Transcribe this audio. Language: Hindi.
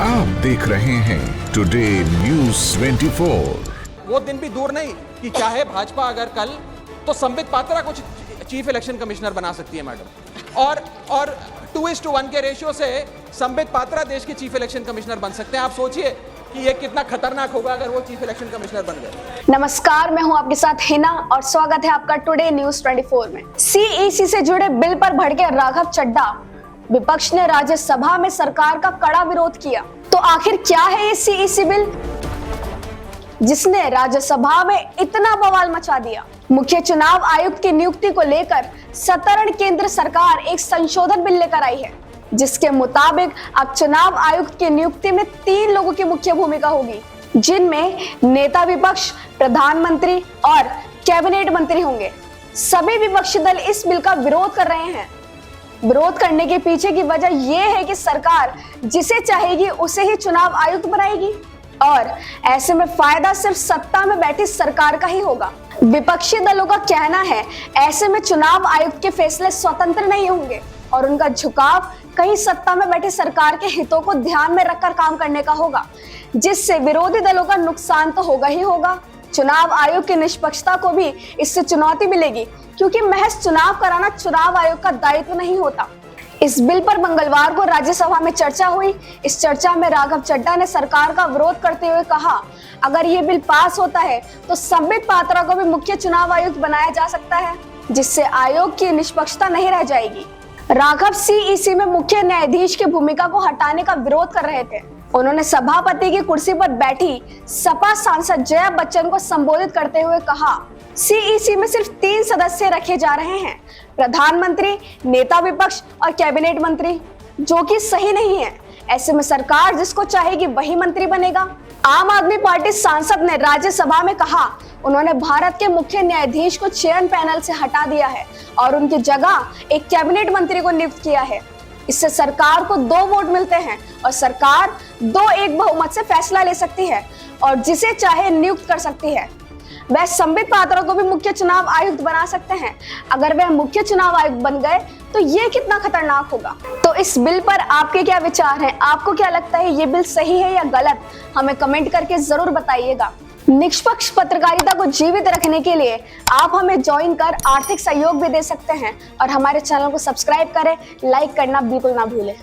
आप देख रहे हैं टुडे न्यूज़ 24। वो दिन भी दूर नहीं कि चाहे भाजपा अगर कल तो संबित पात्रा को चीफ इलेक्शन कमिश्नर बना सकती है मैडम, और 2:1 के रेशियो से संबित पात्रा देश के चीफ इलेक्शन कमिश्नर बन सकते हैं। आप सोचिए कि ये कितना खतरनाक होगा अगर वो चीफ इलेक्शन कमिश्नर बन गए। नमस्कार, मैं हूं आपके साथ हिना और स्वागत है आपका टुडे न्यूज़ 24 में। सीईसी से जुड़े बिल पर भड़के राघव चड्ढा, विपक्ष ने राज्यसभा में सरकार का कड़ा विरोध किया। तो आखिर क्या है ये सीईसी बिल जिसने राज्यसभा में इतना बवाल मचा दिया? मुख्य चुनाव आयुक्त की नियुक्ति को लेकर सत्तारूढ़ केंद्र सरकार एक संशोधन बिल लेकर आई है, जिसके मुताबिक अब चुनाव आयुक्त की नियुक्ति में 3 लोगों की मुख्य भूमिका होगी, जिनमें नेता विपक्ष, प्रधानमंत्री और कैबिनेट मंत्री होंगे। सभी विपक्षी दल इस बिल का विरोध कर रहे हैं। विरोध करने के पीछे की वजह यह है कि सरकार जिसे चाहेगी उसे ही चुनाव आयुक्त बनाएगी और ऐसे में फायदा सिर्फ सत्ता में बैठी सरकार का ही होगा। विपक्षी दलों का कहना है ऐसे में चुनाव आयुक्त के फैसले स्वतंत्र नहीं होंगे और उनका झुकाव कहीं सत्ता में बैठी सरकार के हितों को ध्यान में रखकर काम करने का होगा, जिससे विरोधी दलों का नुकसान तो होगा ही होगा। चुनाव आयोग की निष्पक्षता को भी इससे चुनौती मिलेगी, क्योंकि महज चुनाव कराना चुनाव आयोग का दायित्व नहीं होता। इस बिल पर मंगलवार को राज्यसभा में चर्चा हुई। इस चर्चा में राघव चड्ढा ने सरकार का विरोध करते हुए कहा, अगर ये बिल पास होता है तो संबित पात्रा को भी मुख्य चुनाव आयुक्त बनाया जा सकता है, जिससे आयोग की निष्पक्षता नहीं रह जाएगी। राघव सीईसी में मुख्य न्यायाधीश की भूमिका को हटाने का विरोध कर रहे थे। उन्होंने सभापति की कुर्सी पर बैठी सपा सांसद जया बच्चन को संबोधित करते हुए कहा, सीईसी में सिर्फ 3 सदस्य रखे जा रहे हैं, प्रधानमंत्री, नेता विपक्ष और कैबिनेट मंत्री, जो कि सही नहीं है। ऐसे में सरकार जिसको चाहेगी वही मंत्री बनेगा। आम आदमी पार्टी सांसद ने राज्यसभा में कहा, उन्होंने भारत के मुख्य न्यायाधीश को चयन पैनल से हटा दिया है और उनकी जगह एक कैबिनेट मंत्री को नियुक्त किया है। इससे सरकार को 2 वोट मिलते हैं और सरकार 2-1 बहुमत से फैसला ले सकती है और जिसे चाहे नियुक्त कर सकती है। वह संबित पात्रा को भी मुख्य चुनाव आयुक्त बना सकते हैं। अगर वह मुख्य चुनाव आयुक्त बन गए तो ये कितना खतरनाक होगा। तो इस बिल पर आपके क्या विचार हैं? आपको क्या लगता है, ये बिल सही है या गलत? हमें कमेंट करके जरूर बताइएगा। निष्पक्ष पत्रकारिता को जीवित रखने के लिए आप हमें ज्वाइन कर आर्थिक सहयोग भी दे सकते हैं और हमारे चैनल को सब्सक्राइब करें, लाइक करना बिल्कुल ना भूलें।